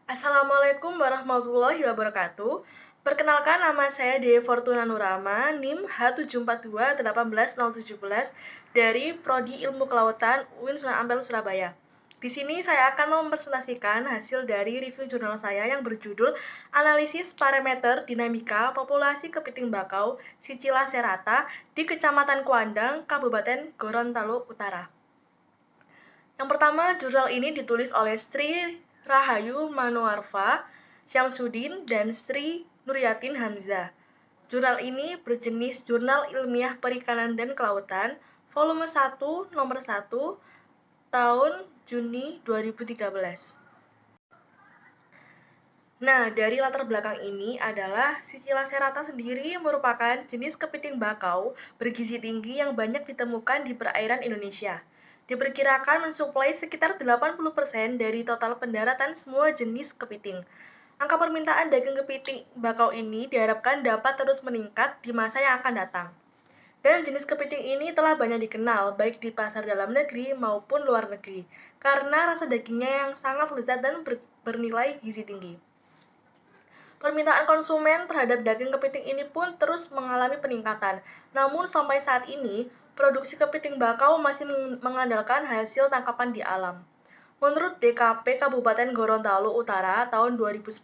Assalamualaikum warahmatullahi wabarakatuh. Perkenalkan, nama saya Dea Fortuna Nurama, NIM H74218017 dari Prodi Ilmu Kelautan UIN Sunan Ampel, Surabaya. Di sini saya akan mempresentasikan hasil dari review jurnal saya yang berjudul Analisis Parameter Dinamika Populasi Kepiting Bakau Sicila serrata di Kecamatan Kuandang, Kabupaten Gorontalo Utara. Yang pertama, jurnal ini ditulis oleh Sri Rahayu Manuarfa Syamsuddin dan Sri Nuryatin Hamzah. Jurnal ini berjenis Jurnal Ilmiah Perikanan dan Kelautan, volume 1, nomor 1, tahun Juni 2013. Nah, dari latar belakang ini adalah Sicila serrata sendiri merupakan jenis kepiting bakau bergizi tinggi yang banyak ditemukan di perairan Indonesia. Diperkirakan mensuplai sekitar 80% dari total pendaratan semua jenis kepiting. Angka permintaan daging kepiting bakau ini diharapkan dapat terus meningkat di masa yang akan datang. Dan jenis kepiting ini telah banyak dikenal baik di pasar dalam negeri maupun luar negeri karena rasa dagingnya yang sangat lezat dan bernilai gizi tinggi. Permintaan konsumen terhadap daging kepiting ini pun terus mengalami peningkatan. Namun sampai saat ini, produksi kepiting bakau masih mengandalkan hasil tangkapan di alam. Menurut DKP Kabupaten Gorontalo Utara tahun 2010,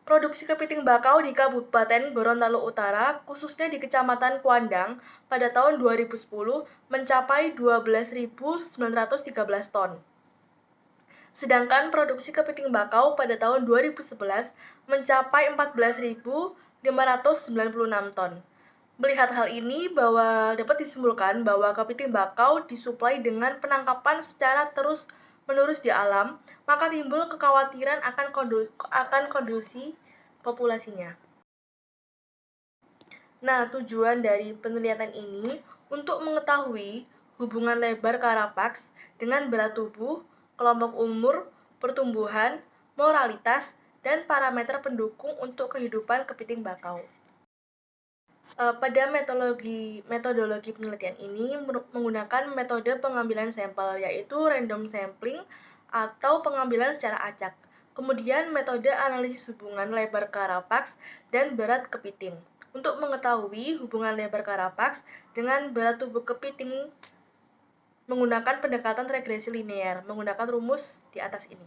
produksi kepiting bakau di Kabupaten Gorontalo Utara, khususnya di Kecamatan Kuandang, pada tahun 2010 mencapai 12.913 ton. Sedangkan produksi kepiting bakau pada tahun 2011 mencapai 14.596 ton. Melihat hal ini dapat disimpulkan bahwa kepiting bakau disuplai dengan penangkapan secara terus-menerus di alam, maka timbul kekhawatiran akan kondisi populasinya. Nah, tujuan dari penelitian ini untuk mengetahui hubungan lebar karapaks dengan berat tubuh, kelompok umur, pertumbuhan, moralitas, dan parameter pendukung untuk kehidupan kepiting bakau. Pada metodologi penelitian ini menggunakan metode pengambilan sampel, yaitu random sampling atau pengambilan secara acak. Kemudian metode analisis hubungan lebar karapaks dan berat kepiting. Untuk mengetahui hubungan lebar karapaks dengan berat tubuh kepiting menggunakan pendekatan regresi linear, menggunakan rumus di atas ini.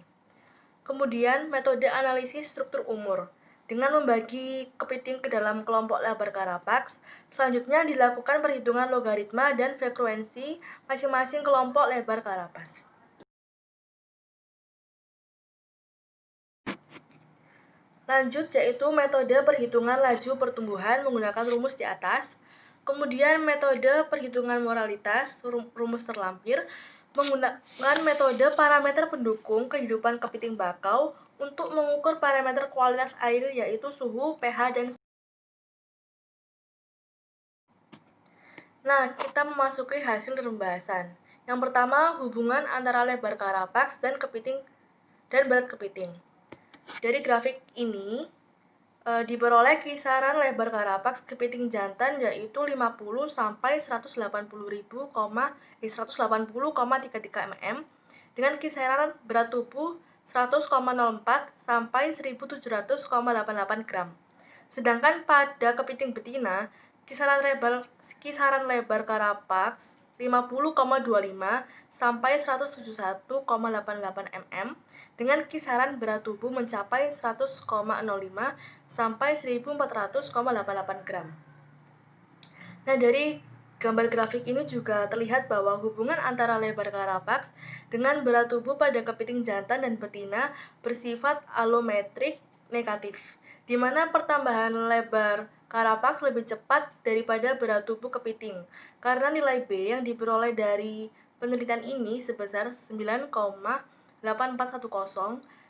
Kemudian metode analisis struktur umur. Dengan membagi kepiting ke dalam kelompok lebar karapaks, selanjutnya dilakukan perhitungan logaritma dan frekuensi masing-masing kelompok lebar karapaks. Lanjut, yaitu metode perhitungan laju pertumbuhan menggunakan rumus di atas. Kemudian metode perhitungan moralitas, rumus terlampir, menggunakan metode parameter pendukung kehidupan kepiting bakau untuk mengukur parameter kualitas air, yaitu suhu, pH, dan. Nah, kita memasuki hasil pembahasan. Yang pertama, hubungan antara lebar karapaks dan berat kepiting. Dari grafik ini diperoleh kisaran lebar karapaks kepiting jantan yaitu 50 sampai 180,33 mm dengan kisaran berat tubuh 100,04 sampai 1.700,88 gram. Sedangkan pada kepiting betina, kisaran lebar karapaks 50,25 sampai 171,88 mm dengan kisaran berat tubuh mencapai 100,05 sampai 1.400,88 gram. Nah, dari gambar grafik ini juga terlihat bahwa hubungan antara lebar karapaks dengan berat tubuh pada kepiting jantan dan betina bersifat alometrik negatif, di mana pertambahan lebar karapaks lebih cepat daripada berat tubuh kepiting, karena nilai B yang diperoleh dari penelitian ini sebesar 9,8410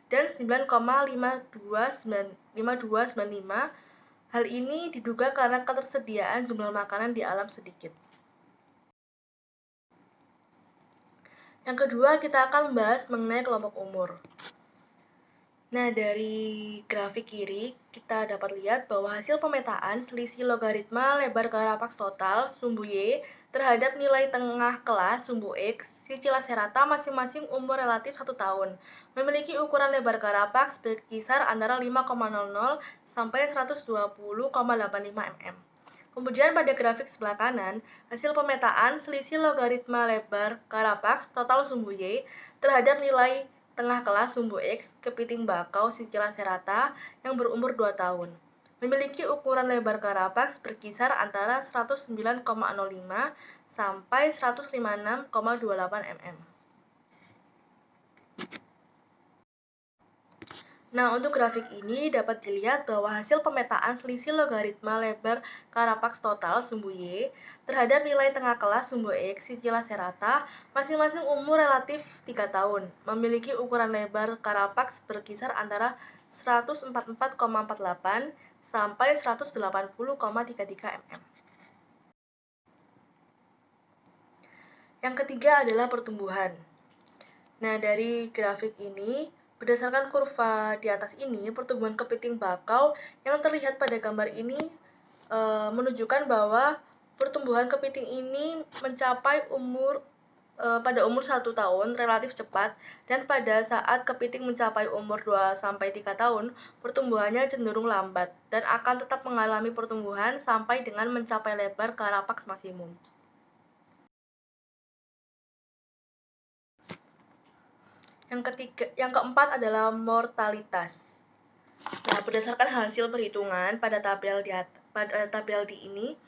dan 9,5295. Hal ini diduga karena ketersediaan jumlah makanan di alam sedikit. Yang kedua, kita akan membahas mengenai kelompok umur. Nah, dari grafik kiri, kita dapat lihat bahwa hasil pemetaan selisih logaritma lebar Karapaks total sumbu Y terhadap nilai tengah kelas sumbu X, cicilan serata masing-masing umur relatif 1 tahun, memiliki ukuran lebar Karapaks berkisar antara 5,00 sampai 120,85 mm. Kemudian pada grafik sebelah kanan, hasil pemetaan selisih logaritma lebar Karapaks total sumbu Y terhadap nilai tengah kelas sumbu X kepiting bakau cicilan serata yang berumur 2 tahun. Memiliki ukuran lebar Karapaks berkisar antara 109,05 sampai 156,28 mm. Nah, untuk grafik ini dapat dilihat bahwa hasil pemetaan selisih logaritma lebar Karapaks total sumbu Y terhadap nilai tengah kelas sumbu X cicilan serata masing-masing umur relatif 3 tahun, memiliki ukuran lebar Karapaks berkisar antara 144,48 sampai 180,33 mm. Yang ketiga adalah pertumbuhan. Nah, dari grafik ini, berdasarkan kurva di atas ini, pertumbuhan kepiting bakau yang terlihat pada gambar ini menunjukkan bahwa pertumbuhan kepiting ini mencapai pada umur 1 tahun relatif cepat, dan pada saat kepiting mencapai umur 2-3 tahun, pertumbuhannya cenderung lambat dan akan tetap mengalami pertumbuhan sampai dengan mencapai lebar Karapaks maksimum. Yang keempat adalah mortalitas. Nah, berdasarkan hasil perhitungan pada tabel di ini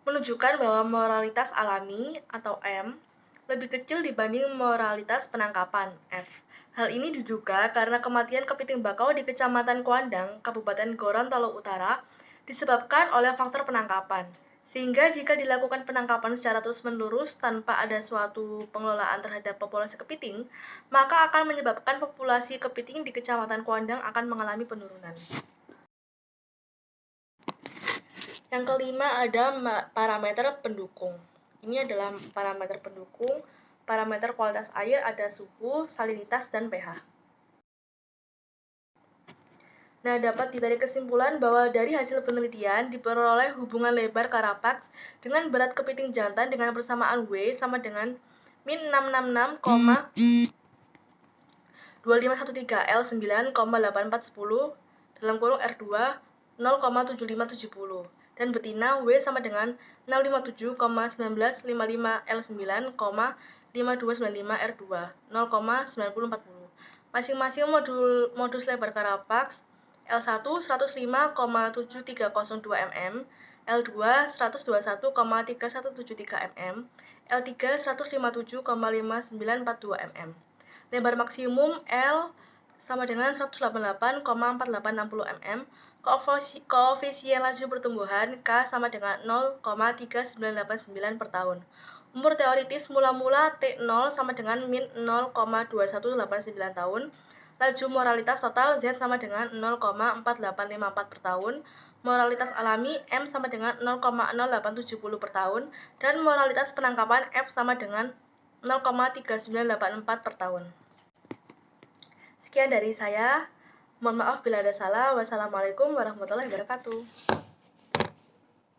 menunjukkan bahwa mortalitas alami atau M lebih kecil dibanding mortalitas penangkapan F. Hal ini diduga karena kematian kepiting bakau di Kecamatan Kuandang, Kabupaten Gorontalo Utara disebabkan oleh faktor penangkapan. Sehingga jika dilakukan penangkapan secara terus-menerus tanpa ada suatu pengelolaan terhadap populasi kepiting, maka akan menyebabkan populasi kepiting di Kecamatan Kuandang akan mengalami penurunan. Yang kelima ada parameter pendukung. Ini adalah parameter pendukung. Parameter kualitas air ada suhu, salinitas, dan pH. Nah, dapat ditarik kesimpulan bahwa dari hasil penelitian diperoleh hubungan lebar Karapaks dengan berat kepiting jantan dengan persamaan W sama dengan min 666,2513 L 9,8410 dalam kurung R2 0,7570 dan betina W sama dengan 657,1955 L 9,5295 R2 0,9040. Masing-masing modus lebar Karapaks L1 105,7302 mm, L2 121,3173 mm, L3 157,5942 mm. Lebar maksimum L sama dengan 188,4860 mm. Koefisien laju pertumbuhan K sama dengan 0,3989 per tahun. Umur teoritis mula-mula T0 sama dengan min 0,2189 tahun. Laju moralitas total Z sama dengan 0,4854 per tahun. Moralitas alami M sama dengan 0,0870 per tahun. Dan moralitas penangkapan F sama dengan 0,3984 per tahun. Sekian dari saya. Mohon maaf bila ada salah. Wassalamualaikum warahmatullahi wabarakatuh.